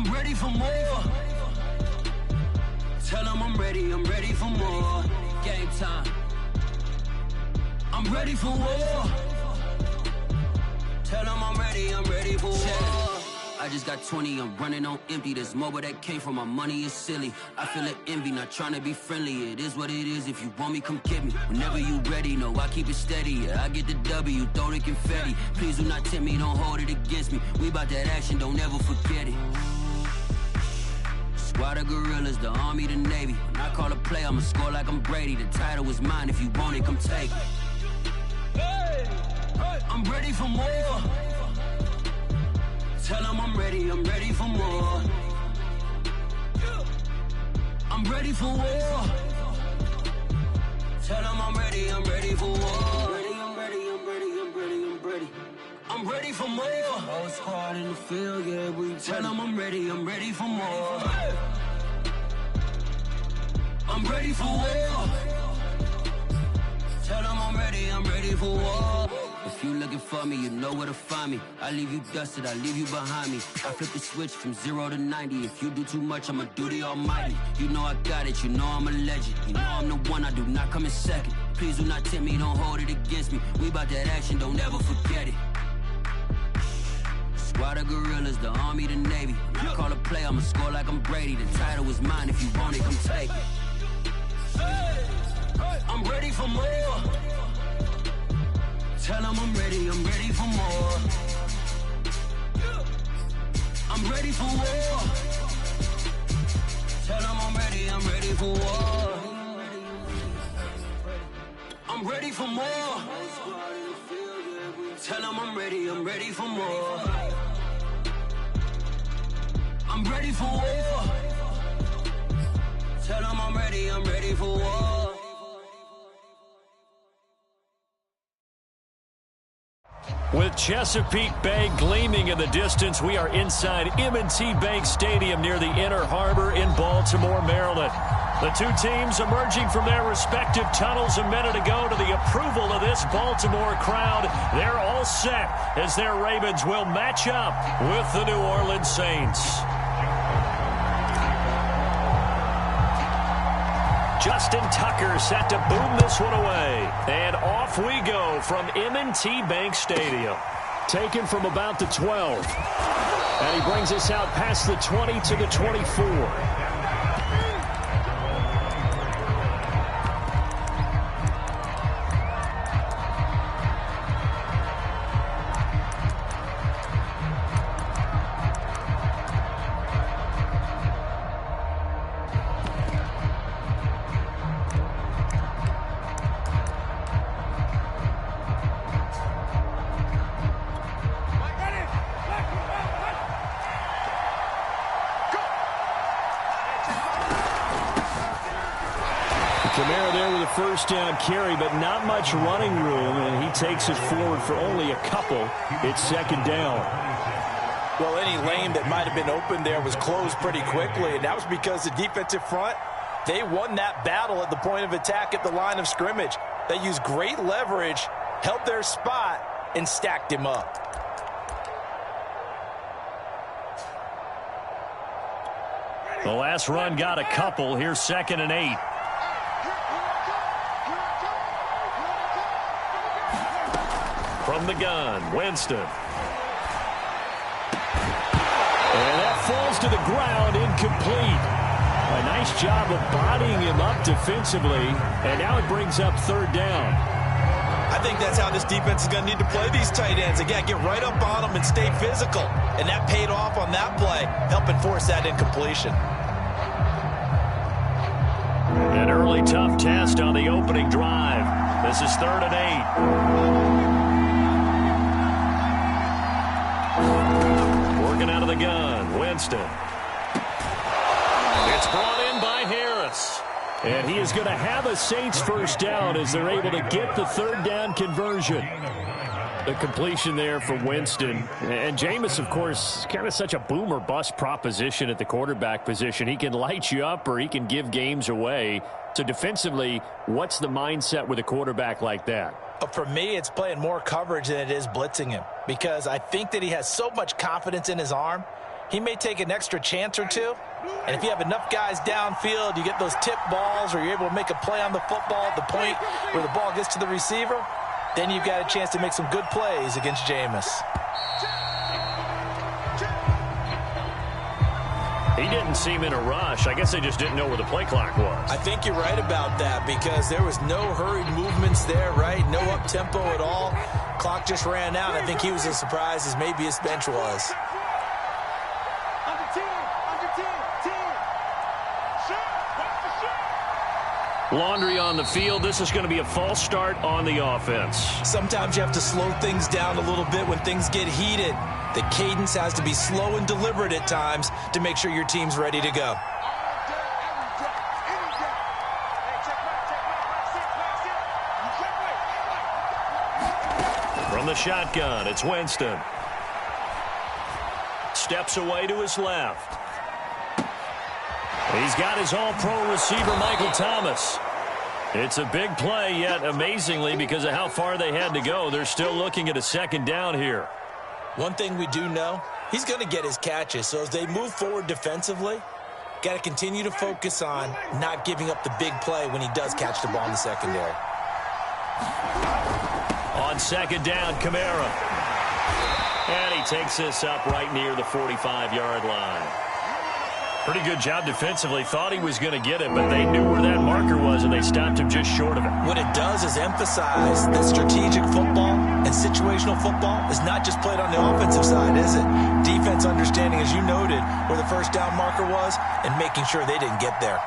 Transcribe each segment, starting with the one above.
I'm ready for more. Tell them I'm ready for more. Game time. I'm ready for war. Tell them I'm ready for war. I just got 20, I'm running on empty. This mobile that came from my money is silly. I feel it envy, not trying to be friendly. It is what it is, if you want me, come get me. Whenever you ready, no, I keep it steady. Yeah, I get the W, throw the confetti. Please do not tempt me, don't hold it against me. We bout that action, don't ever forget it. Squad of gorillas, the army, the navy. When I call a play, I'ma score like I'm Brady. The title is mine, if you want it, come take it. I'm ready for more. Tell them I'm ready for more. I'm ready for war. Tell them I'm ready for war. I'm ready for more. Whole squad in the field, yeah, we tell them I'm ready for more. I'm ready for war. Tell them I'm ready for war. If you looking for me, you know where to find me. I leave you dusted, I leave you behind me. I flip the switch from 0 to 90. If you do too much, I'ma do the almighty. You know I got it, you know I'm a legend. You know I'm the one, I do not come in second. Please do not tempt me, don't hold it against me. We bout that action, don't ever forget it. Squad of gorillas, the army, the navy. When I call a play, I'ma score like I'm Brady. The title is mine, if you want it, come take it. I'm ready for more. Tell them I'm ready for more. I'm ready for war. Tell them I'm ready for war. I'm ready for more. Tell them I'm ready for more. I'm ready for war. Tell them I'm ready for war. With Chesapeake Bay gleaming in the distance, we are inside M&T Bank Stadium near the Inner Harbor in Baltimore, Maryland. The two teams emerging from their respective tunnels a minute ago to the approval of this Baltimore crowd. They're all set as their Ravens will match up with the New Orleans Saints. Justin Tucker set to boom this one away. And off we go from M&T Bank Stadium. Taken from about the 12. And he brings us out past the 20 to the 24. Kamara there with a first down carry, but not much running room, and he takes it forward for only a couple. It's second down. Well, any lane that might have been open there was closed pretty quickly, and that was because the defensive front, they won that battle at the point of attack at the line of scrimmage. They used great leverage, held their spot, and stacked him up. The last run got a couple. Here's 2nd and 8. From the gun, Winston. And that falls to the ground, incomplete. A nice job of bodying him up defensively, and now it brings up 3rd down. I think that's how this defense is going to need to play these tight ends. Again, get right up on them and stay physical. And that paid off on that play, helping force that incompletion. An early tough test on the opening drive. This is 3rd and 8. Working out of the gun, Winston. It's brought in by Harris. And he is going to have a Saints first down as they're able to get the 3rd down conversion. The completion there for Winston. And Jameis, of course, kind of such a boom or bust proposition at the quarterback position. He can light you up or he can give games away. So defensively, what's the mindset with a quarterback like that? For me, it's playing more coverage than it is blitzing him, because I think that he has so much confidence in his arm. he may take an extra chance or two. And if you have enough guys downfield, you get those tip balls, or you're able to make a play on the football at the point where the ball gets to the receiver, then you've got a chance to make some good plays against Jameis. He didn't seem in a rush. I guess they just didn't know where the play clock was. I think you're right about that, because there was no hurried movements there, right? No up-tempo at all. Clock just ran out. I think he was as surprised as maybe his bench was. Laundry on the field. This is going to be a false start on the offense. Sometimes you have to slow things down a little bit when things get heated. The cadence has to be slow and deliberate at times to make sure your team's ready to go. From the shotgun, it's Winston. Steps away to his left. He's got his all-pro receiver, Michael Thomas. It's a big play, yet amazingly, because of how far they had to go, they're still looking at a second down here. One thing we do know, he's going to get his catches. So as they move forward defensively, got to continue to focus on not giving up the big play when he does catch the ball in the secondary. On second down, Kamara. And he takes this up right near the 45-yard line. Pretty good job defensively. Thought he was going to get it, but they knew where that marker was, and they stopped him just short of it. What it does is emphasize that strategic football and situational football is not just played on the offensive side, is it? Defense understanding, as you noted, where the first down marker was and making sure they didn't get there.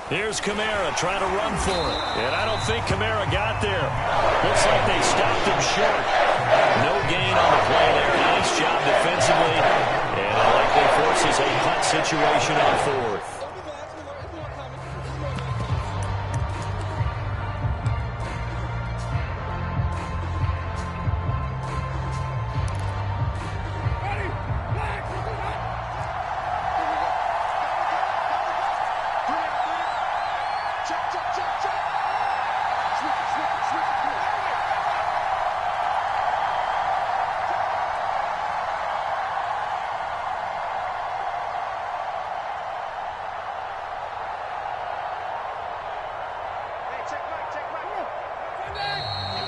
Here's Kamara trying to run for it. And I don't think Kamara got there. Looks like they stopped him short. No gain on the play there. Nice job defensively. And it likely forces a punt situation on fourth.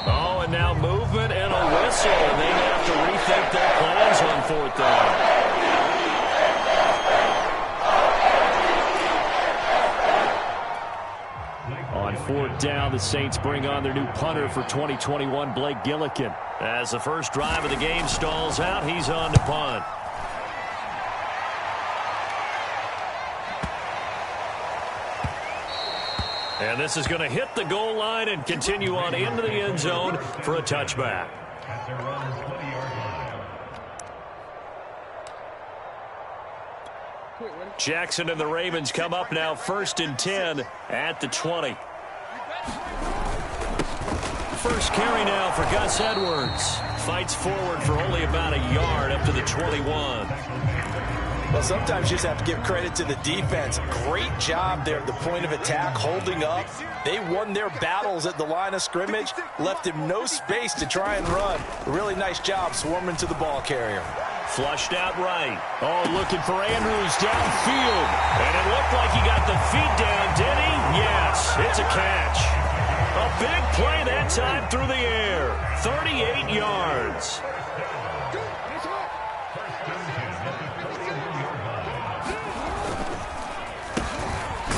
Oh, and now movement and a whistle. And they have to rethink their plans on fourth down. On fourth down, the Saints bring on their new punter for 2021, Blake Gillikin. As the first drive of the game stalls out, he's on to punt. And this is going to hit the goal line and continue on into the end zone for a touchback. Jackson and the Ravens come up now 1st and 10 at the 20. First carry now for Gus Edwards. Fights forward for only about a yard up to the 21. Well, sometimes you just have to give credit to the defense. Great job there at the point of attack, holding up. They won their battles at the line of scrimmage, left him no space to try and run. A really nice job swarming to the ball carrier. Flushed out right. Oh, looking for Andrews downfield. And it looked like he got the feet down, did he? Yes, it's a catch. A big play that time through the air. 38 yards.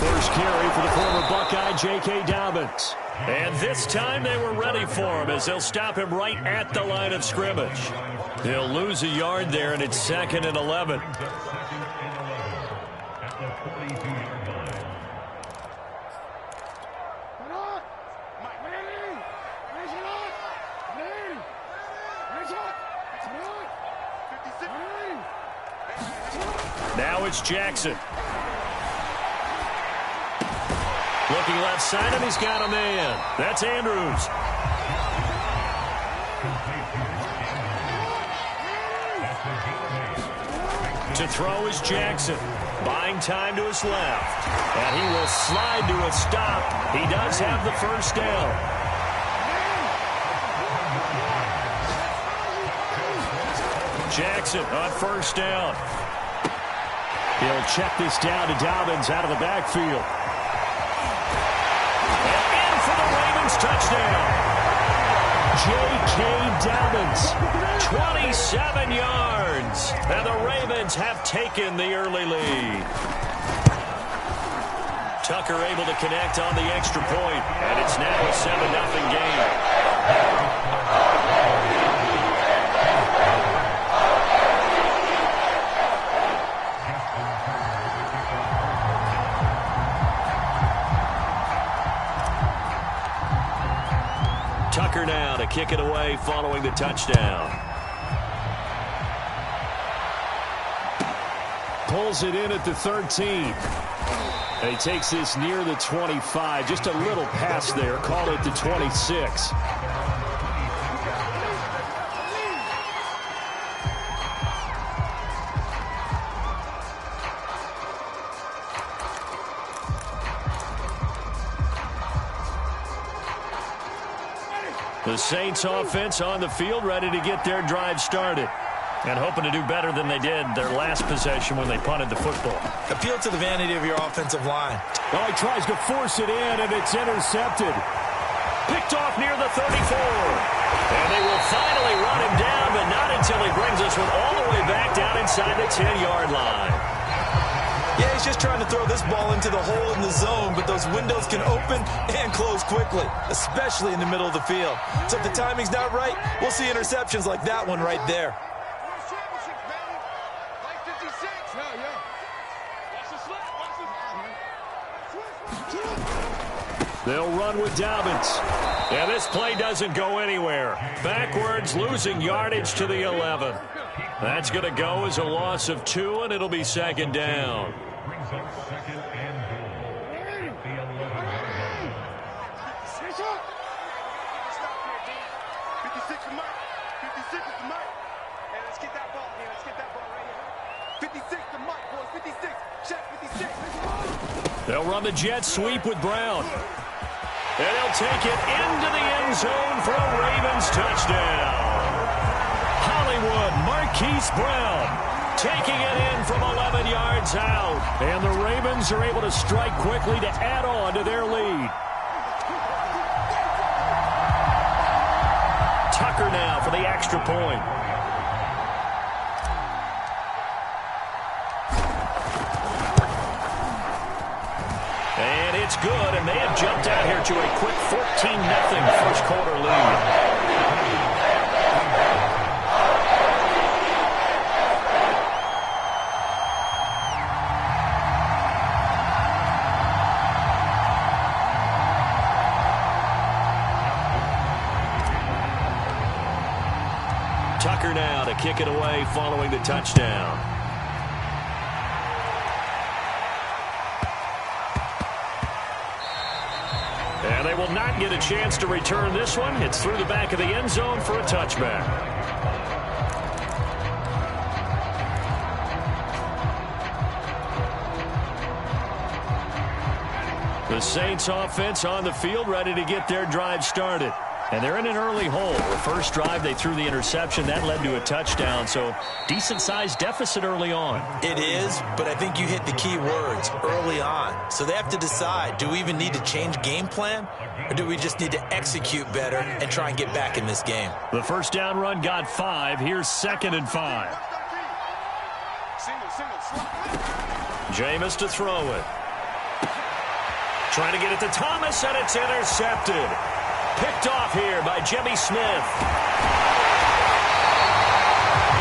First carry for the former Buckeye, J.K. Dobbins. And this time they were ready for him as they'll stop him right at the line of scrimmage. They'll lose a yard there, and it's 2nd and 11. Now it's Jackson. Looking left side, and he's got a man. That's Andrews. To throw is Jackson. Buying time to his left. And he will slide to a stop. He does have the first down. Jackson on first down. He'll check this down to Dobbins out of the backfield. And in for the Ravens touchdown. J.K. Dobbins, 27 yards. And the Ravens have taken the early lead. Tucker able to connect on the extra point, and it's now a 7-0 game. Tucker now to kick it away following the touchdown. Pulls it in at the 13. And he takes this near the 25. Just a little pass there. Call it the 26. The Saints offense on the field, ready to get their drive started. And hoping to do better than they did their last possession when they punted the football. Appeal to the vanity of your offensive line. Oh, he tries to force it in, and it's intercepted. Picked off near the 34. And they will finally run him down, but not until he brings this one all the way back down inside the 10-yard line. Yeah, he's just trying to throw this ball into the hole in the zone, but those windows can open and close quickly, especially in the middle of the field. So if the timing's not right, we'll see interceptions like that one right there. They'll run with Dobbins. Yeah, this play doesn't go anywhere. Backwards, losing yardage to the 11. That's going to go as a loss of 2, and it'll be second down. They'll run the jet sweep with Brown. And he'll take it into the end zone for a Ravens touchdown. Hollywood Marquise Brown taking it in from 11 yards out. And the Ravens are able to strike quickly to add on to their lead. Tucker now for the extra point. And it's good, and they have jumped out here to a quick 14-0 first quarter lead. Tucker now to kick it away following the touchdown. And they will not get a chance to return this one. It's through the back of the end zone for a touchback. The Saints offense on the field, ready to get their drive started. And they're in an early hole. The first drive, they threw the interception. That led to a touchdown, so decent-sized deficit early on. It is, but I think you hit the key words, early on. So they have to decide, do we even need to change game plan, or do we just need to execute better and try and get back in this game? The first down run got 5. Here's 2nd and 5. Jameis to throw it. Trying to get it to Thomas, and it's intercepted. Picked off here by Jimmy Smith.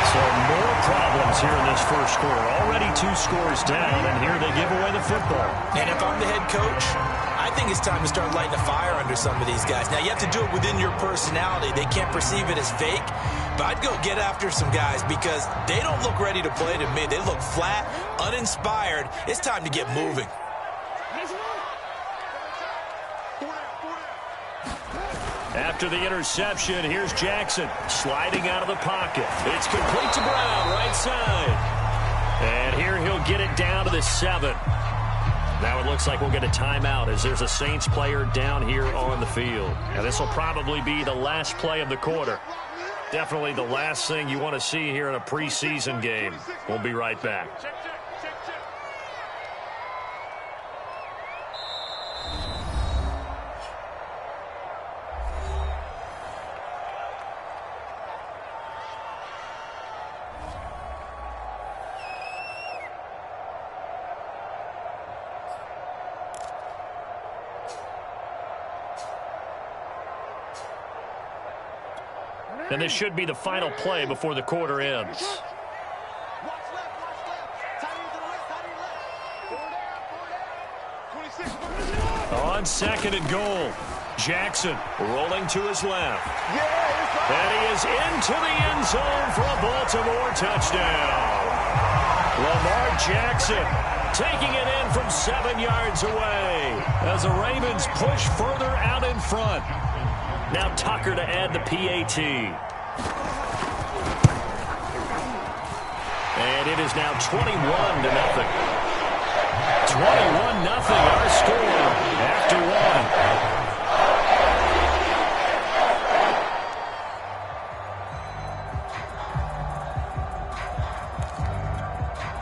So more problems here in this first quarter. Already 2 scores down, and here they give away the football. And if I'm the head coach, I think it's time to start lighting a fire under some of these guys. Now, you have to do it within your personality. They can't perceive it as fake. But I'd go get after some guys because they don't look ready to play to me. They look flat, uninspired. It's time to get moving. After the interception, here's Jackson sliding out of the pocket. It's complete to Brown, right side. And here he'll get it down to the 7. Now it looks like we'll get a timeout as there's a Saints player down here on the field. And this will probably be the last play of the quarter. Definitely the last thing you want to see here in a preseason game. We'll be right back. And this should be the final play before the quarter ends. On 2nd and goal, Jackson rolling to his left. And he is into the end zone for a Baltimore touchdown. Lamar Jackson taking it in from 7 yards away as the Ravens push further out in front. Now Tucker to add the PAT. And it is now 21-0. 21-0 our score after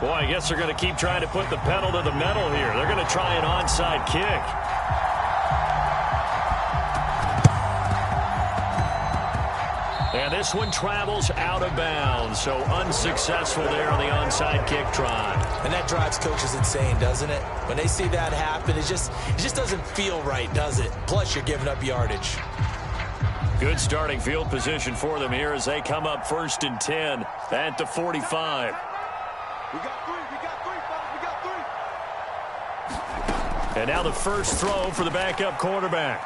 1. Boy, I guess they're going to keep trying to put the pedal to the metal here. They're going to try an onside kick. And this one travels out of bounds, so unsuccessful there on the onside kick try. And that drives coaches insane, doesn't it? When they see that happen, it just doesn't feel right, does it? Plus, you're giving up yardage. Good starting field position for them here as they come up 1st and 10 at the 45. We got three, fellas, And now the first throw for the backup quarterback.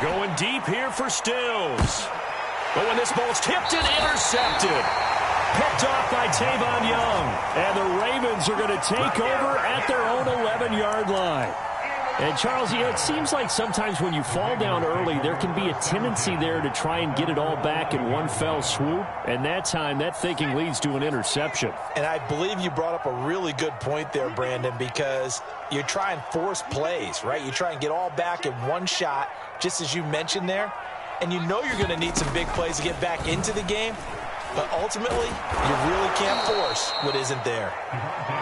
Going deep here for Stills. But when this ball's tipped and intercepted, picked off by Tavon Young. And the Ravens are going to take over at their own 11-yard line. And, Charles, you know, it seems like sometimes when you fall down early, there can be a tendency there to try and get it all back in one fell swoop. And that time, that thinking leads to an interception. And I believe you brought up a really good point there, Brandon, because you try and force plays, right? You try and get all back in one shot, just as you mentioned there. And you know you're going to need some big plays to get back into the game. But ultimately, you really can't force what isn't there.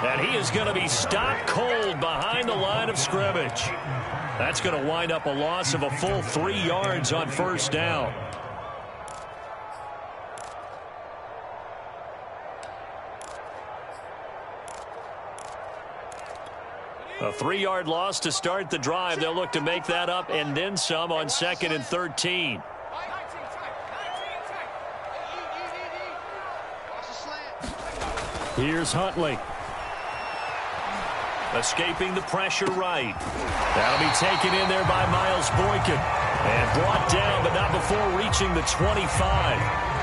And he is going to be stopped cold behind the line of scrimmage. That's going to wind up a loss of a full 3 yards on 1st down. A 3-yard loss to start the drive. They'll look to make that up and then some on 2nd and 13. Here's Huntley. Escaping the pressure right. That'll be taken in there by Miles Boykin. And brought down, but not before reaching the 25.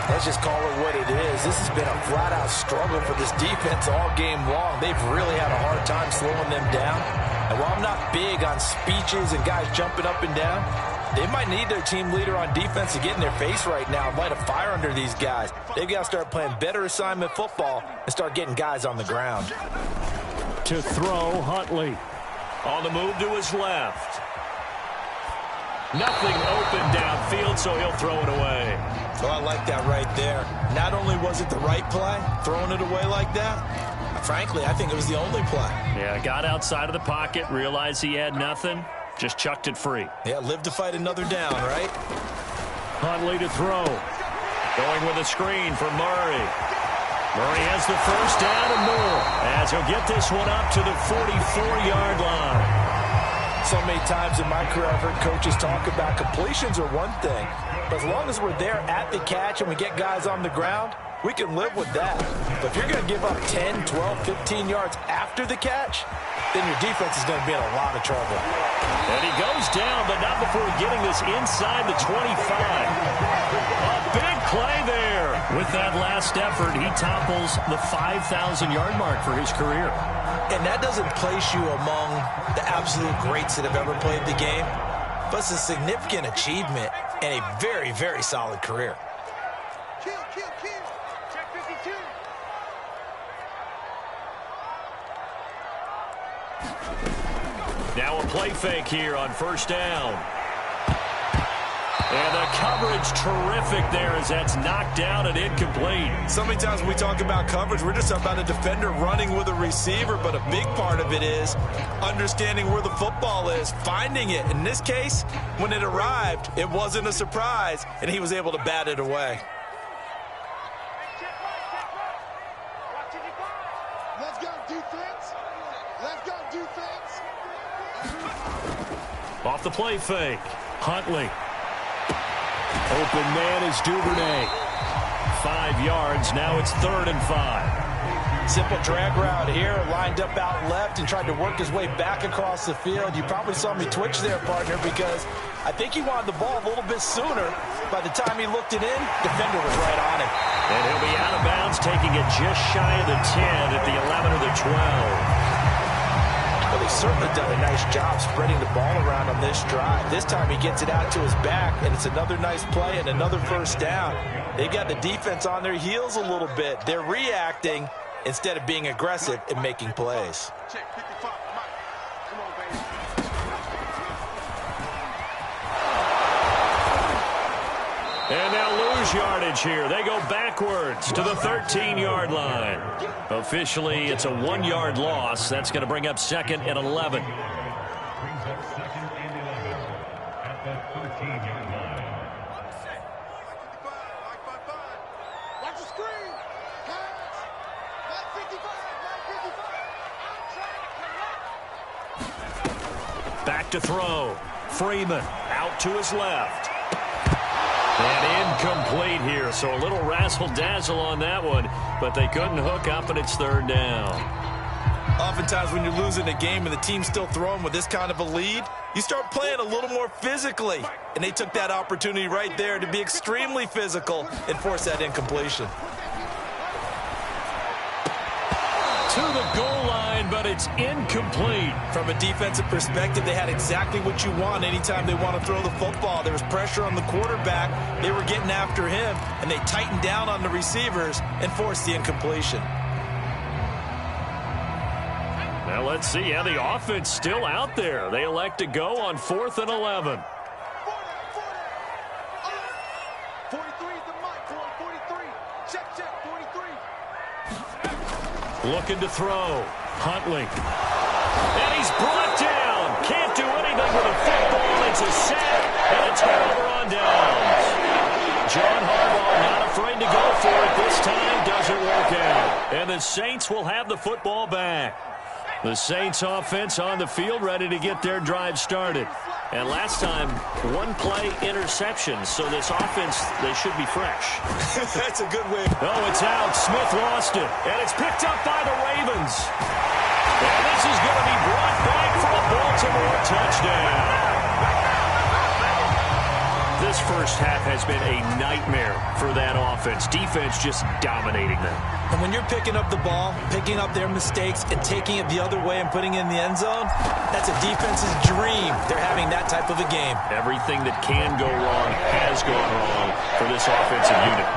Let's just call it what it is. This has been a flat-out struggle for this defense all game long. They've really had a hard time slowing them down. And while I'm not big on speeches and guys jumping up and down, they might need their team leader on defense to get in their face right now and light a fire under these guys. They've got to start playing better assignment football and start getting guys on the ground. To throw, Huntley. On the move to his left. Nothing open downfield, so he'll throw it away. Well, I like that right there. Not only was it the right play, throwing it away like that, frankly, I think it was the only play. Yeah, got outside of the pocket, realized he had nothing, just chucked it free. Yeah, live to fight another down, right? Huntley to throw. Going with a screen for Murray. Murray has the first down and more, as he'll get this one up to the 44-yard line. So many times in my career, I've heard coaches talk about completions are one thing, but as long as we're there at the catch and we get guys on the ground, we can live with that. But if you're going to give up 10, 12, 15 yards after the catch, then your defense is going to be in a lot of trouble. And he goes down, but not before getting this inside the 25. A big play there. With that last effort, he topples the 5,000-yard mark for his career. And that doesn't place you among the absolute greats that have ever played the game, but it's a significant achievement and a very, very solid career. Check 52. Now a play fake here on first down. And the coverage terrific there as that's knocked down and incomplete. So many times when we talk about coverage, we're just talking about a defender running with a receiver, but a big part of it is understanding where the football is, finding it. In this case, when it arrived, it wasn't a surprise, and he was able to bat it away. Let's go, defense. Let's go, defense. Off the play fake. Huntley. Open man is Duvernay. 5 yards. Now it's 3rd and 5. Simple drag route here, lined up out left and tried to work his way back across the field. You probably saw me twitch there, partner, because I think he wanted the ball a little bit sooner. By the time he looked it in, defender was right on him. And he'll be out of bounds, taking it just shy of the 10 at the 11 or the 12. Well, he's certainly done a nice job spreading the ball around on this drive. This time he gets it out to his back, and it's another nice play and another first down. They got the defense on their heels a little bit. They're reacting instead of being aggressive and making plays. Check 55. Come on, baby. And now lose yardage here. They go backwards to the 13-yard line. Officially, it's a 1-yard loss. That's going to bring up 2nd and 11. Watch the screen. Pass. 55. Back to throw. Freeman out to his left. And incomplete here, so a little razzle-dazzle on that one, but they couldn't hook up, and it's 3rd down. Oftentimes when you're losing a game and the team's still throwing with this kind of a lead, you start playing a little more physically. And they took that opportunity right there to be extremely physical and force that incompletion. To the goal line, but it's incomplete. From a defensive perspective, they had exactly what you want anytime they want to throw the football. There was pressure on the quarterback. They were getting after him, and they tightened down on the receivers and forced the incompletion. Now let's see. Yeah, the offense still out there. They elect to go on 4th and 11. 43 is the mic, 43. Check, 43. Looking to throw. Huntley. And he's brought down. Can't do anything with a football. It's a sack and a turnover on downs. John Harbaugh not afraid to go for it this time. Doesn't work out. And the Saints will have the football back. The Saints offense on the field ready to get their drive started. And last time, 1-play interception. So this offense, they should be fresh. That's a good way. Oh, it's out. Smith lost it. And it's picked up by the Ravens. And this is going to be brought back for a Baltimore touchdown. This first half has been a nightmare for that offense. Defense just dominating them. And when you're picking up the ball, picking up their mistakes, and taking it the other way and putting it in the end zone, that's a defense's dream. They're having that type of a game. Everything that can go wrong has gone wrong for this offensive unit.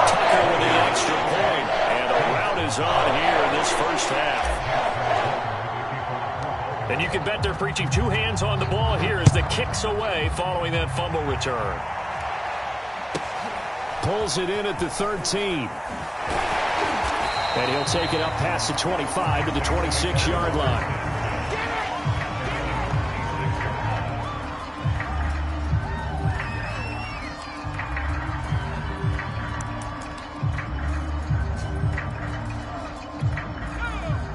Tucker with the extra point, and a rout is on here in this first half. And you can bet they're preaching 2 hands on the ball here as the kick's away following that fumble return. Pulls it in at the 13. And he'll take it up past the 25 to the 26-yard line.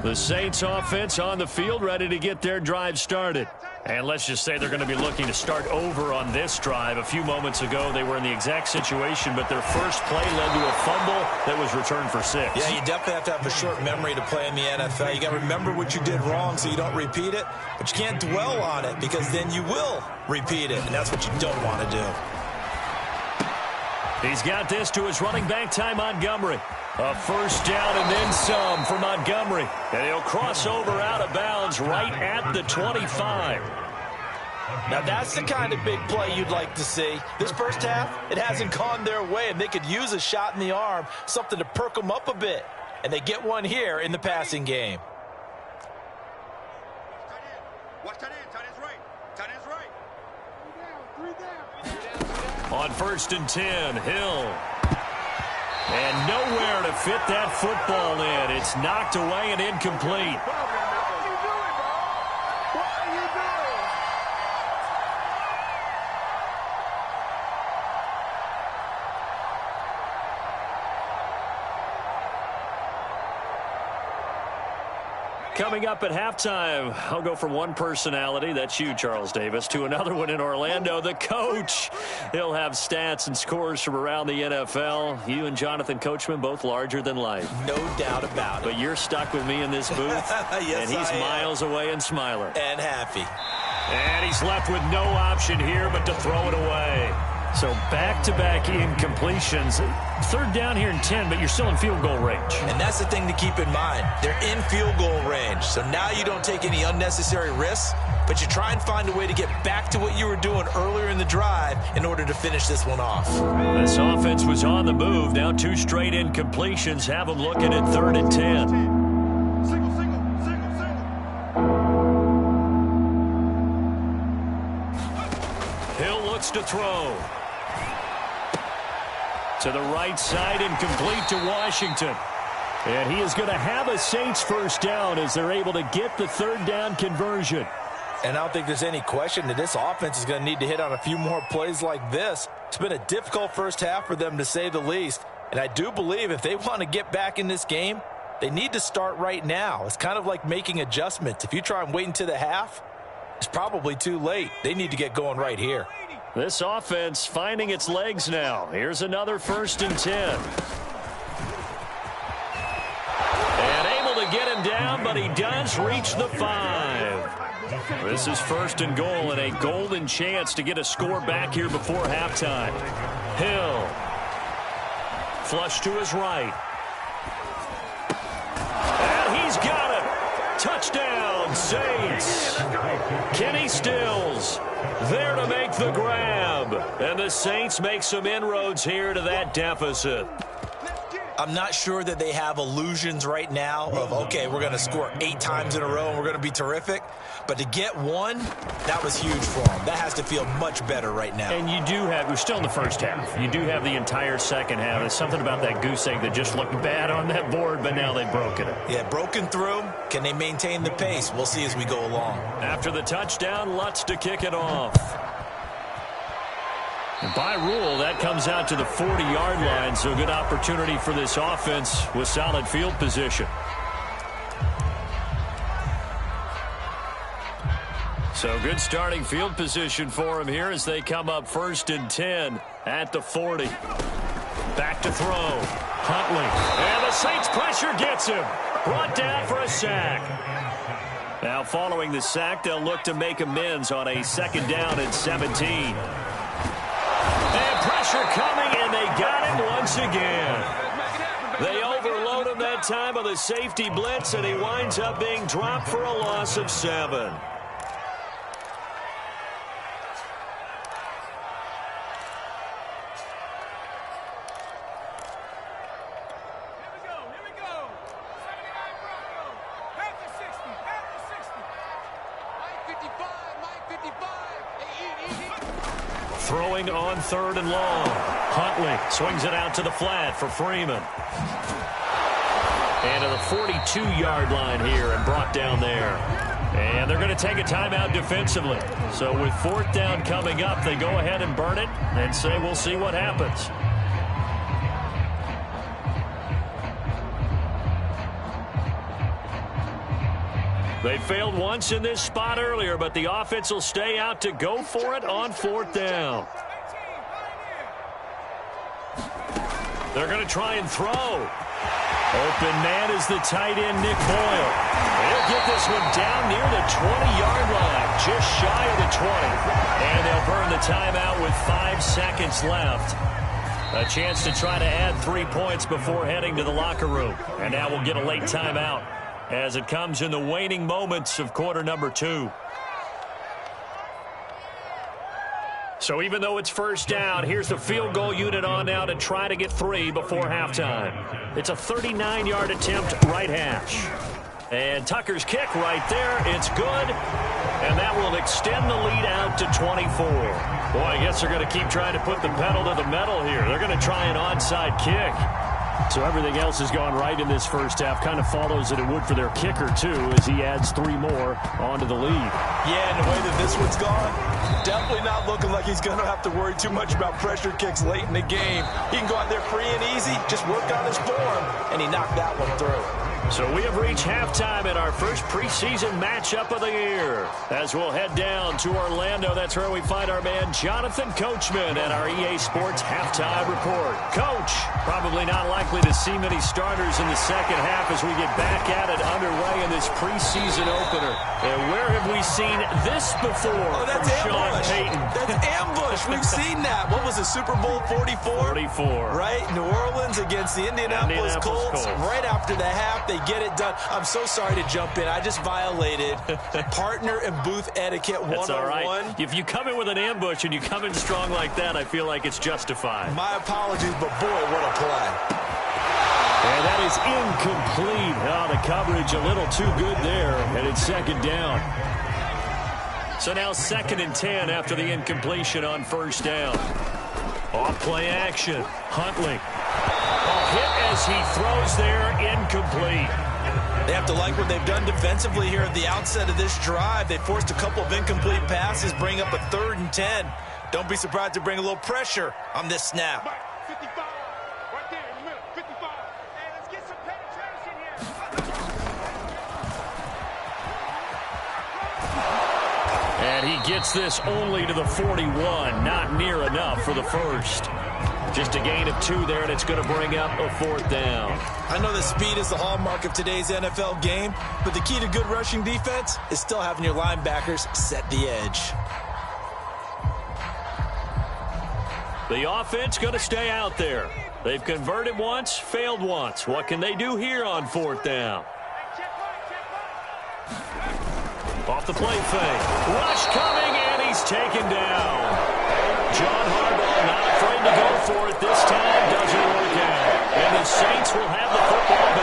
The Saints offense on the field ready to get their drive started. And let's just say they're going to be looking to start over on this drive. A few moments ago, they were in the exact situation, but their first play led to a fumble that was returned for 6. Yeah, you definitely have to have a short memory to play in the NFL. You got to remember what you did wrong so you don't repeat it, but you can't dwell on it because then you will repeat it, and that's what you don't want to do. He's got this to his running back, Ty Montgomery. A first down and then some for Montgomery. And he'll cross over out of bounds right at the 25. Now that's the kind of big play you'd like to see. This first half, it hasn't gone their way, and they could use a shot in the arm, something to perk them up a bit. And they get one here in the passing game. Watch tight end. Tight end's right. Tight end's right. On 1st and 10, Hill. And nowhere to fit that football in. It's knocked away and incomplete. Coming up at halftime, I'll go from one personality, that's you, Charles Davis, to another one in Orlando, the coach. He'll have stats and scores from around the NFL. You and Jonathan Coachman, both larger than life. No doubt about it. But you're stuck with me in this booth. Yes, and he's miles away and smiling. And happy. And he's left with no option here but to throw it away. So back-to-back incompletions. 3rd down here and 10, but you're still in field goal range. And that's the thing to keep in mind. They're in field goal range. So now you don't take any unnecessary risks, but you try and find a way to get back to what you were doing earlier in the drive in order to finish this one off. This offense was on the move. Now 2 straight incompletions have them looking at 3rd and 10. Single. Hill looks to throw. To the right side, incomplete to Washington. And he is going to have a Saints 1st down as they're able to get the 3rd down conversion. And I don't think there's any question that this offense is going to need to hit on a few more plays like this. It's been a difficult first half for them, to say the least. And I do believe if they want to get back in this game, they need to start right now. It's kind of like making adjustments. If you try and wait until the half, it's probably too late. They need to get going right here. This offense finding its legs now. Here's another 1st and 10. And able to get him down, but he does reach the 5. This is 1st and goal and a golden chance to get a score back here before halftime. Hill. Flush to his right. And he's got it. Touchdown, Saints. Kenny Stills there to make the grab. And the Saints make some inroads here to that deficit. I'm not sure that they have illusions right now of, okay, we're going to score 8 times in a row and we're going to be terrific. But to get one, that was huge for them. That has to feel much better right now. And you do have, we're still in the first half. You do have the entire second half. There's something about that goose egg that just looked bad on that board, but now they've broken it. Yeah, broken through. Can they maintain the pace? We'll see as we go along. After the touchdown, Lutz to kick it off. And by rule, that comes out to the 40-yard line, so a good opportunity for this offense with solid field position. So good starting field position for him here as they come up 1st and 10 at the 40. Back to throw. Huntley. And the Saints pressure gets him. Brought down for a sack. Now following the sack, they'll look to make amends on a 2nd down and 17. And pressure coming, and they got him once again. They overload him that time with a safety blitz, and he winds up being dropped for a loss of 7. Throwing on 3rd and long. Huntley swings it out to the flat for Freeman. And to the 42-yard line here and brought down there. And they're going to take a timeout defensively. So with 4th down coming up, they go ahead and burn it and say we'll see what happens. They failed once in this spot earlier, but the offense will stay out to go for it on 4th down. They're going to try and throw. Open man is the tight end, Nick Boyle. He'll get this one down near the 20-yard line, just shy of the 20. And they'll burn the timeout with 5 seconds left. A chance to try to add 3 points before heading to the locker room. And now we'll get a late timeout as it comes in the waning moments of quarter number 2. So even though it's 1st down, here's the field goal unit on now to try to get 3 before halftime. It's a 39-yard attempt, right hash. And Tucker's kick right there, it's good. And extend the lead out to 24. Boy, I guess they're going to keep trying to put the pedal to the metal here. They're going to try an onside kick. So everything else has gone right in this first half. Kind of follows that it would for their kicker, too, as he adds 3 more onto the lead. Yeah, and the way that this one's gone, definitely not looking like he's going to have to worry too much about pressure kicks late in the game. He can go out there free and easy, just work on his form, and he knocked that one through. So we have reached halftime in our first preseason matchup of the year. As we'll head down to Orlando, that's where we find our man Jonathan Coachman at our EA Sports Halftime Report. Coach, probably not likely to see many starters in the second half as we get back at it underway in this preseason opener. And where have we seen this before that's from Sean ambush. Payton? That's ambush. We've seen that. What was it, Super Bowl 44? 44. Right? New Orleans against the Indianapolis Colts. Right after the half, they get it done. I'm so sorry to jump in. I just violated partner and booth etiquette 101. That's all right. If you come in with an ambush and you come in strong like that, I feel like it's justified. My apologies, but boy, what a play. And that is incomplete. Oh, the coverage a little too good there, and it's second down. So now 2nd and 10 after the incompletion on first down. Off play action. Huntley. A hit as he throws there, incomplete. They have to like what they've done defensively here at the outset of this drive. They forced a couple of incomplete passes, bring up a 3rd and 10. Don't be surprised to bring a little pressure on this snap. 55, right there in the middle, 55. Hey, let's get some penetration here. And he gets this only to the 41. Not near enough for the first. Just a gain of 2 there, and it's going to bring up a 4th down. I know that speed is the hallmark of today's NFL game, but the key to good rushing defense is still having your linebackers set the edge. The offense going to stay out there. They've converted once, failed once. What can they do here on 4th down? Off the play fake. Rush coming, and he's taken down. John Harbaugh not afraid to go for it this time. Doesn't work out. And the Saints will have the football back.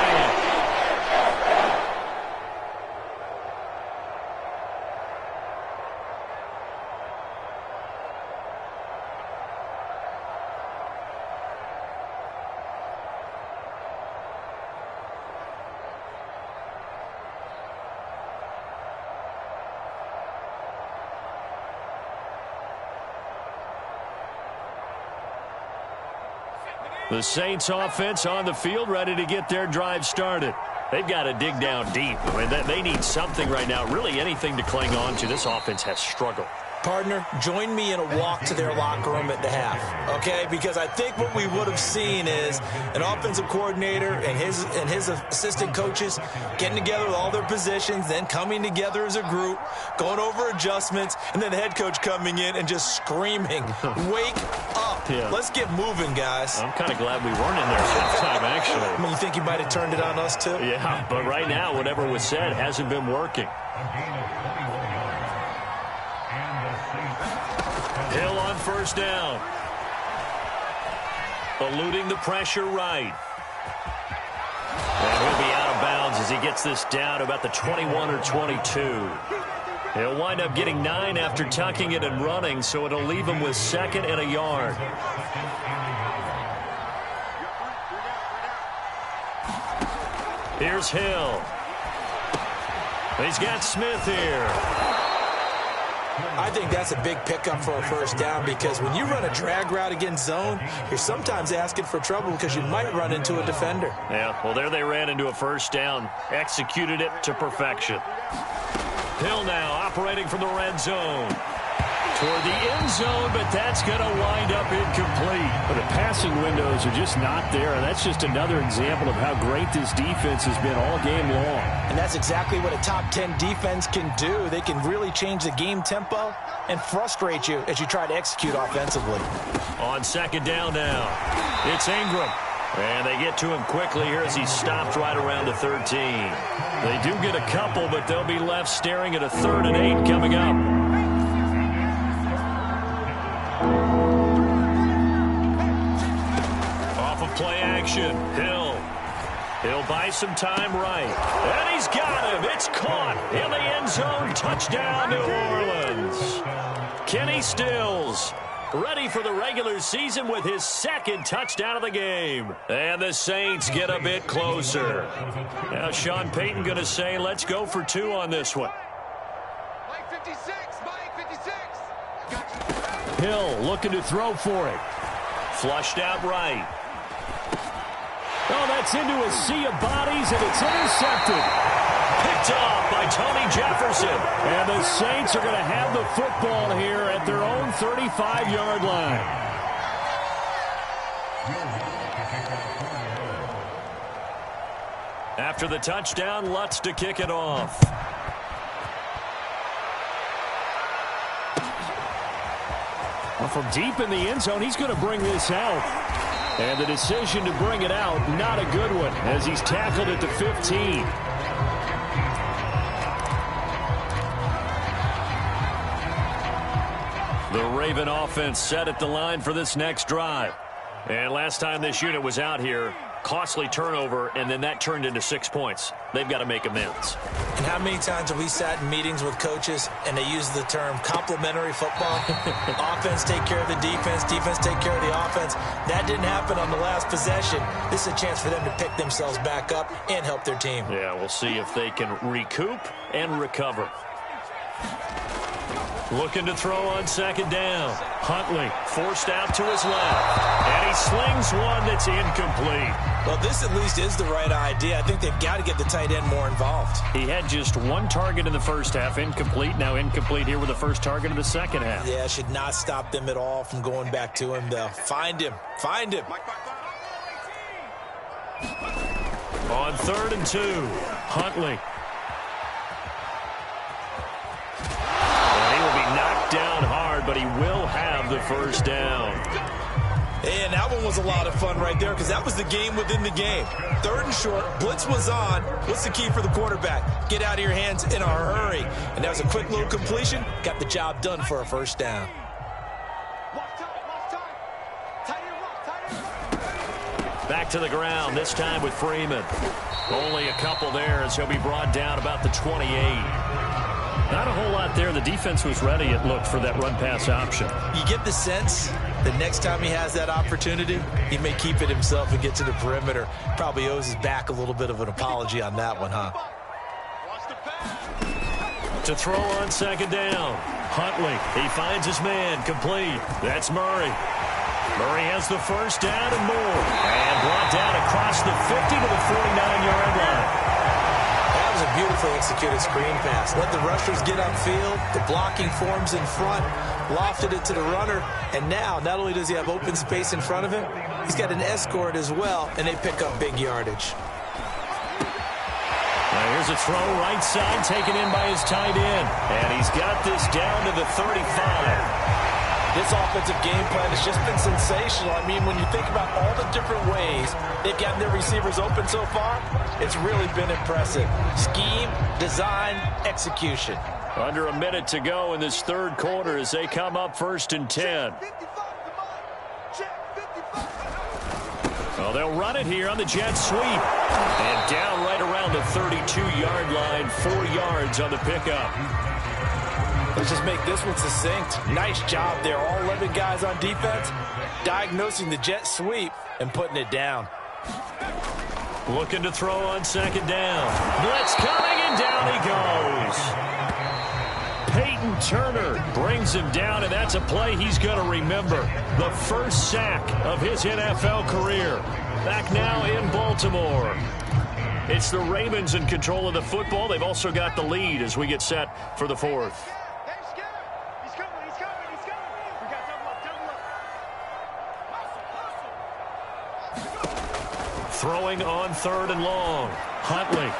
The Saints offense on the field, ready to get their drive started. They've got to dig down deep. I mean, they need something right now, really anything to cling on to. This offense has struggled. Partner, join me in a walk to their locker room at the half, okay? Because I think what we would have seen is an offensive coordinator and his assistant coaches getting together with all their positions, then coming together as a group, going over adjustments, and then the head coach coming in and just screaming, wake up. Yeah. Let's get moving, guys. I'm kind of glad we weren't in there at time, actually. I mean, you think you might have turned it on us, too? Yeah, but right now, whatever was said hasn't been working. Hill on first down. Eluding the pressure right. And he'll be out of bounds as he gets this down about the 21 or 22. He'll wind up getting 9 after tucking it and running, so it'll leave him with 2nd and a yard. Here's Hill. He's got Smith here. I think that's a big pickup for a first down because when you run a drag route against zone, you're sometimes asking for trouble because you might run into a defender. Yeah, well, there they ran into a first down. Executed it to perfection. Hill now operating from the red zone. Toward the end zone, but that's going to wind up incomplete. But the passing windows are just not there, and that's just another example of how great this defense has been all game long. And that's exactly what a top 10 defense can do. They can really change the game tempo and frustrate you as you try to execute offensively. On 2nd down now, it's Ingram. And they get to him quickly here as he's stopped right around the 13. They do get a couple, but they'll be left staring at a 3rd and 8 coming up. Play action. He'll buy some time right. And he's got him. It's caught in the end zone. Touchdown, New Orleans. Kenny Stills, ready for the regular season with his second touchdown of the game. And the Saints get a bit closer. Now Sean Payton going to say, let's go for 2 on this one. Mike 56, Mike 56. Hill looking to throw for it. Flushed out right. Oh, that's into a sea of bodies, and it's intercepted. Picked off by Tony Jefferson. And the Saints are going to have the football here at their own 35-yard line. After the touchdown, Lutz to kick it off. Well, from deep in the end zone, he's going to bring this out. And the decision to bring it out, not a good one, as he's tackled at the 15. The Raven offense set at the line for this next drive. And last time this unit was out here, costly turnover, and then that turned into 6 points. They've got to make amends. And how many times have we sat in meetings with coaches and they use the term complementary football? Offense take care of the defense, defense take care of the offense. That didn't happen on the last possession. This is a chance for them to pick themselves back up and help their team. Yeah, we'll see if they can recoup and recover. Looking to throw on second down. Huntley forced out to his left. And he slings one that's incomplete. Well, this at least is the right idea. I think they've got to get the tight end more involved. He had just 1 target in the first half, incomplete. Now incomplete here with the first target of the second half. Yeah, should not stop them at all from going back to him, though. Find him. Find him. On 3rd and 2, Huntley. Down hard, but he will have the first down. And that one was a lot of fun right there because that was the game within the game. 3rd and short, blitz was on. What's the key for the quarterback? Get out of your hands in a hurry. And that was a quick little completion. Got the job done for a first down. Back to the ground, this time with Freeman. Only a couple there as he'll be brought down about the 28. Not a whole lot there. The defense was ready, it looked, for that run-pass option. You get the sense the next time he has that opportunity, he may keep it himself and get to the perimeter. Probably owes his back a little bit of an apology on that one, huh? To throw on second down. Huntley, he finds his man, complete. That's Murray. Murray has the first down and more. And brought down across the 50 to the 49-yard line. That was a beautifully executed screen pass. Let the rushers get upfield. The blocking forms in front. Lofted it to the runner. And now, not only does he have open space in front of him, he's got an escort as well, and they pick up big yardage. Now here's a throw right side taken in by his tight end. And he's got this down to the 35. This offensive game plan has just been sensational. I mean, when you think about all the different ways they've gotten their receivers open so far, it's really been impressive. Scheme, design, execution. Under a minute to go in this 3rd quarter as they come up 1st and 10. Well, they'll run it here on the jet sweep. And down right around the 32-yard line, 4 yards on the pickup. Let's just make this one succinct. Nice job there. All 11 guys on defense diagnosing the jet sweep and putting it down. Looking to throw on second down. Blitz coming, and down he goes. Peyton Turner brings him down, and that's a play he's going to remember. The first sack of his NFL career. Back now in Baltimore. It's the Ravens in control of the football. They've also got the lead as we get set for the 4th. Throwing on 3rd and long. Huntley.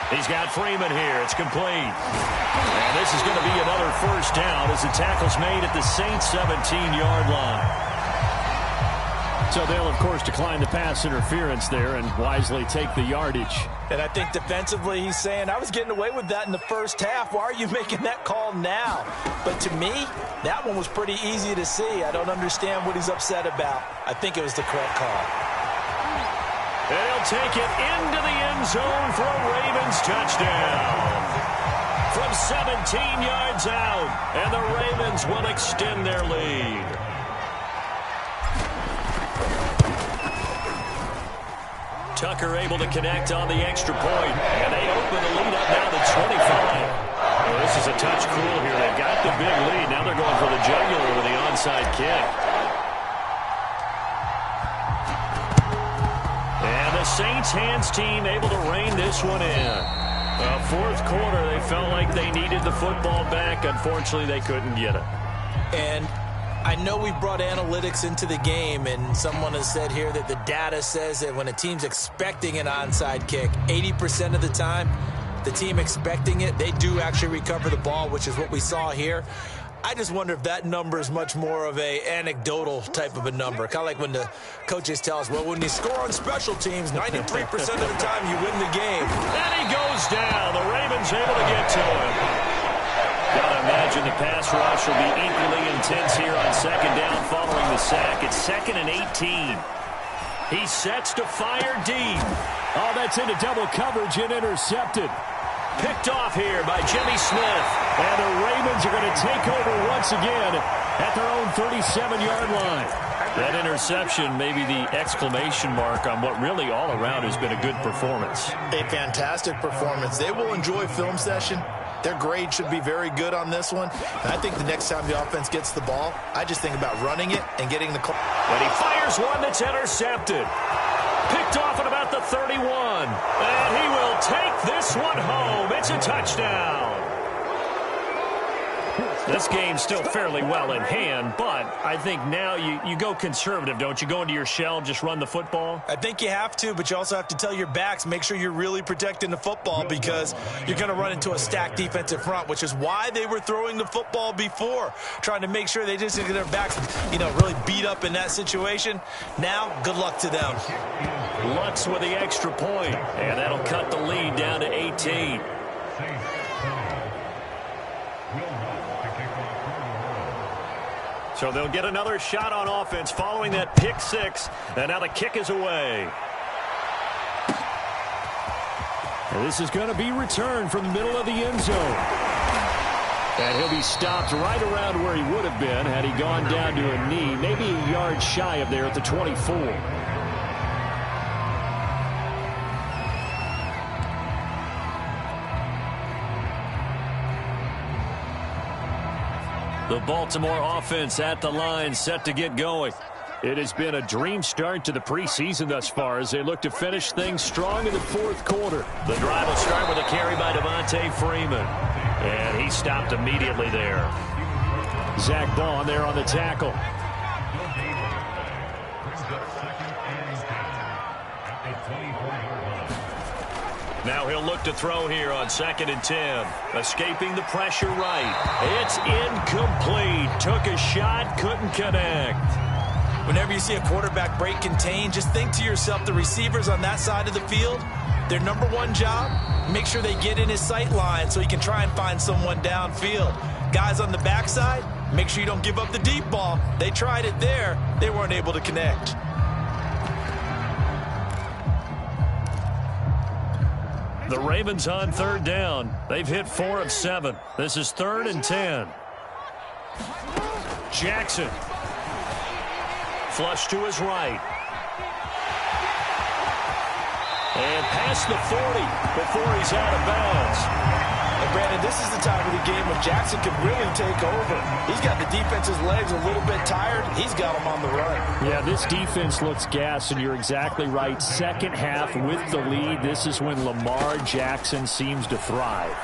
He's got Freeman here. It's complete. And this is going to be another first down as the tackle's made at the Saints 17-yard line. So they'll, of course, decline the pass interference there and wisely take the yardage. And I think defensively he's saying, I was getting away with that in the first half. Why are you making that call now? But to me, that one was pretty easy to see. I don't understand what he's upset about. I think it was the correct call. And he'll take it into the end zone for a Ravens touchdown. from 17 yards out, and the Ravens will extend their lead. Tucker able to connect on the extra point, and they open the lead up now to 25. Well, this is a touch cruel here. They've got the big lead. Now they're going for the jugular with the onside kick. And the Saints hands team able to rein this one in. Fourth quarter, they felt like they needed the football back. Unfortunately, they couldn't get it. And I know we brought analytics into the game, and someone has said here that the data says that when a team's expecting an onside kick, 80% of the time, the team expecting it, they do actually recover the ball, which is what we saw here. I just wonder if that number is much more of a anecdotal type of a number. Kind of like when the coaches tell us, well, when you score on special teams, 93% of the time you win the game. And he goes down. The Ravens able to get to him. Gotta imagine the pass rush will be equally intense here on second down following the sack. It's 2nd and 18. He sets to fire deep. Oh, that's into double coverage and intercepted. Picked off here by Jimmy Smith. And the Ravens are going to take over once again at their own 37-yard line. That interception may be the exclamation mark on what really all around has been a good performance. A fantastic performance. They will enjoy film session. Their grade should be very good on this one. And I think the next time the offense gets the ball, I just think about running it and getting the call. And he fires one that's intercepted. Picked off at about the 31. And he will take this one home. It's a touchdown. This game's still fairly well in hand, but I think now you go conservative, don't you? Go into your shell, just run the football? I think you have to, but you also have to tell your backs, make sure you're really protecting the football because you're going to run into a stacked defensive front, which is why they were throwing the football before, trying to make sure they just get their backs, really beat up in that situation. Now, good luck to them. Lutz with the extra point, and that'll cut the lead down to 18. So they'll get another shot on offense following that pick six. And now the kick is away. And this is going to be returned from the middle of the end zone. And he'll be stopped right around where he would have been had he gone down to a knee, maybe a yard shy of there at the 24. The Baltimore offense at the line, set to get going. It has been a dream start to the preseason thus far as they look to finish things strong in the fourth quarter. The drive will start with a carry by Devontae Freeman. And he stopped immediately there. Zach Bond there on the tackle. Now he'll look to throw here on 2nd and 10. Escaping the pressure right. It's incomplete. Took a shot, couldn't connect. Whenever you see a quarterback break contain, just think to yourself, the receivers on that side of the field, their number one job, make sure they get in his sight line so he can try and find someone downfield. Guys on the backside, make sure you don't give up the deep ball. They tried it there. They weren't able to connect. The Ravens on 3rd down. They've hit 4 of 7. This is 3rd and 10. Jackson. Flush to his right. And past the 40 before he's out of bounds. And Brandon, this is the time of the game when Jackson can really take over. He's got the defense's legs a little bit tired. He's got them on the run. Yeah, this defense looks gassed, and you're exactly right. Second half with the lead, this is when Lamar Jackson seems to thrive.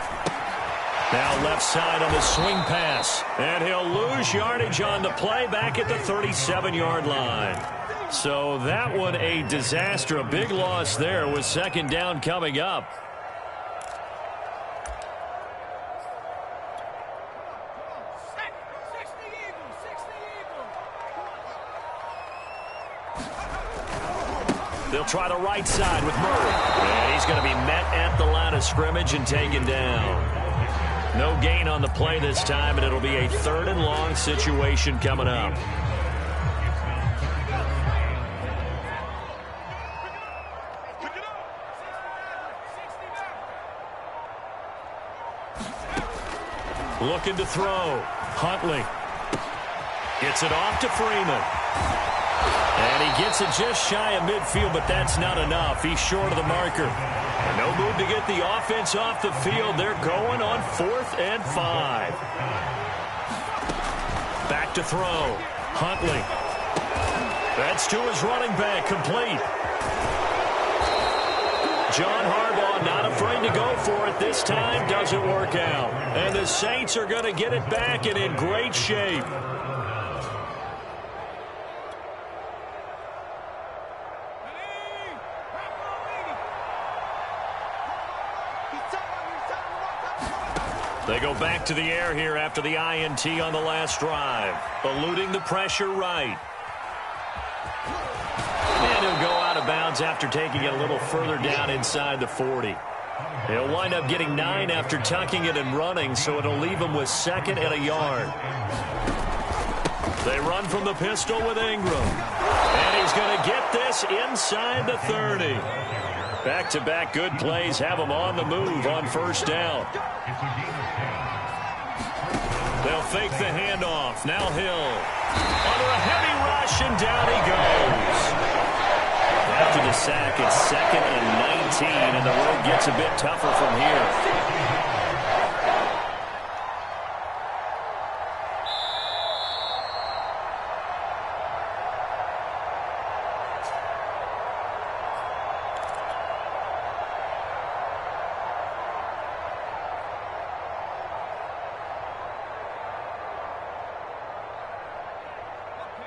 Now left side on the swing pass. And he'll lose yardage on the play back at the 37-yard line. So that one a disaster. A big loss there with 2nd down coming up. They'll try the right side with Murray. And he's going to be met at the line of scrimmage and taken down. No gain on the play this time, and it'll be a 3rd and long situation coming up. Looking to throw. Huntley. Gets it off to Freeman. And he gets it just shy of midfield, but that's not enough. He's short of the marker. No move to get the offense off the field. They're going on 4th and 5. Back to throw. Huntley. That's to his running back. Complete. John Harbaugh not afraid to go for it. This time doesn't work out. And the Saints are going to get it back and in great shape. They go back to the air here after the INT on the last drive. Eluding the pressure right. And he'll go out of bounds after taking it a little further down inside the 40. He'll wind up getting 9 after tucking it and running, so it'll leave him with 2nd and a yard. They run from the pistol with Ingram. And he's going to get this inside the 30. Back-to-back good plays have him on the move on 1st down. They'll fake the handoff. Now Hill. Under a heavy rush, and down he goes. After the sack, it's 2nd and 19, and the road gets a bit tougher from here.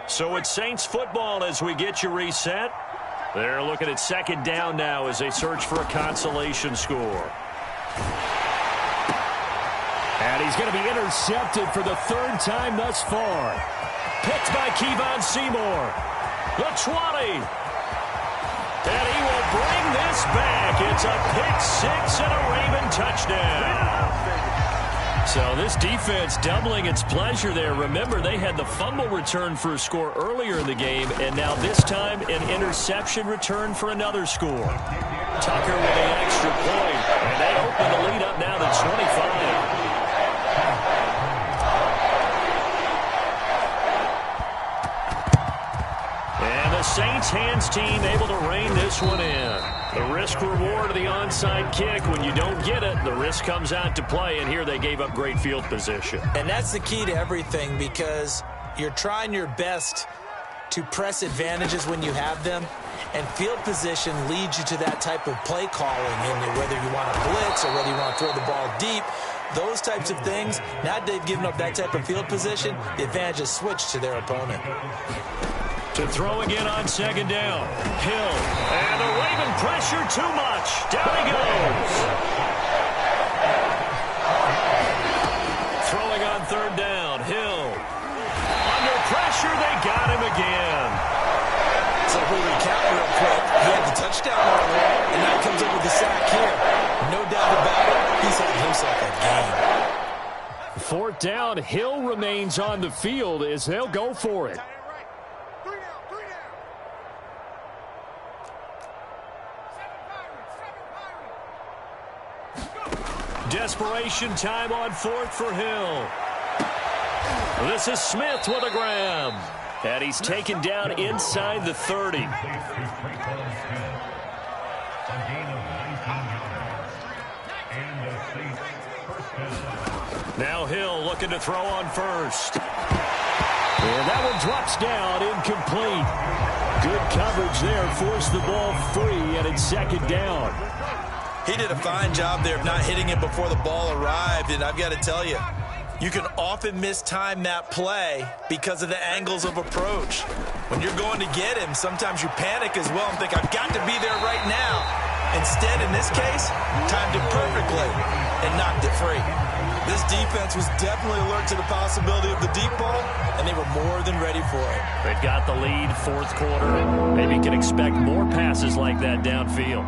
So it's Saints football as we get you reset. They're looking at 2nd down now as they search for a consolation score. And he's going to be intercepted for the 3rd time thus far. Picked by Kevon Seymour. The 20. And he will bring this back. It's a pick 6 and a Raven touchdown. So this defense doubling its pleasure there. Remember, they had the fumble return for a score earlier in the game, and now this time an interception return for another score. Tucker with an extra point, and they open the lead up now to 25. And the Saints hands team able to rein this one in. The risk-reward of the onside kick. When you don't get it, the risk comes out to play, and here they gave up great field position. And that's the key to everything, because you're trying your best to press advantages when you have them, and field position leads you to that type of play calling, and whether you want to blitz or whether you want to throw the ball deep, those types of things. Now they've given up that type of field position, the advantage is switched to their opponent. To throw again on 2nd down. Hill. And the Raven pressure too much. Down he goes. Throwing on 3rd down. Hill. Under pressure, they got him again. So we'll recap real quick. He had the touchdown earlier, and now he comes up with the sack here. No doubt about it, he's had himself a game. 4th down. Hill remains on the field as they'll go for it. Desperation time on 4th for Hill. This is Smith with a grab. And he's taken down inside the 30. Now Hill looking to throw on 1st. And that one drops down, incomplete. Good coverage there, forced the ball free, and it's 2nd down. He did a fine job there of not hitting it before the ball arrived, and I've got to tell you, you can often mistime that play because of the angles of approach. When you're going to get him, sometimes you panic as well and think, I've got to be there right now. Instead, in this case, timed it perfectly and knocked it free. This defense was definitely alert to the possibility of the deep ball, and they were more than ready for it. They've got the lead, 4th quarter, and maybe can expect more passes like that downfield.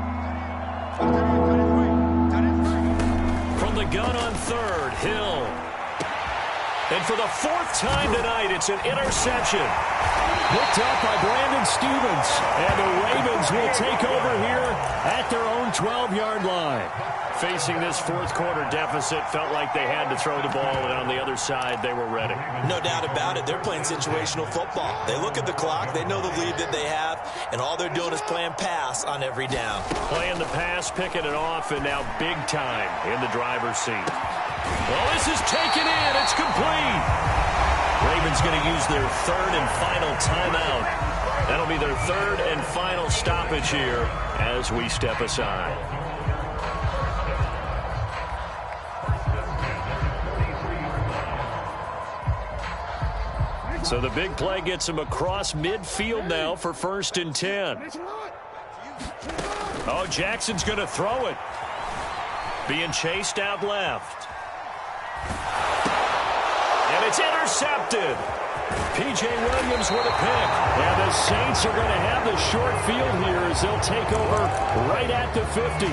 From the gun on 3rd, Hill. And for the fourth time tonight, it's an interception. Picked up by Brandon Stevens. And the Ravens will take over here at their own 12-yard line. Facing this fourth quarter deficit, felt like they had to throw the ball, and on the other side, they were ready. No doubt about it. They're playing situational football. They look at the clock, they know the lead that they have, and all they're doing is playing pass on every down. Playing the pass, picking it off, and now big time in the driver's seat. Well, this is taken in. It's complete. Ravens going to use their third and final timeout. That'll be their third and final stoppage here as we step aside. So the big play gets him across midfield now for 1st and 10. Oh, Jackson's going to throw it. Being chased out left. And it's intercepted. P.J. Williams with a pick. And the Saints are going to have the short field here as they'll take over right at the 50.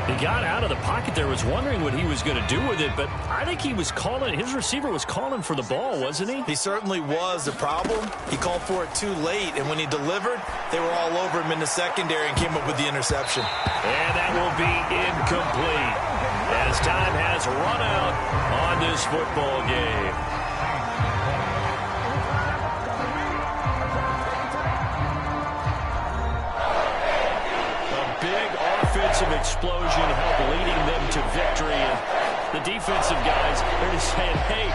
He got out of the pocket there, was wondering what he was going to do with it, but I think he was calling, his receiver was calling for the ball, wasn't he? He certainly was. The problem, he called for it too late, and when he delivered, they were all over him in the secondary and came up with the interception. And that will be incomplete as time has run out on this football game. Offensive explosion helped leading them to victory, and the defensive guys, they're just saying, hey,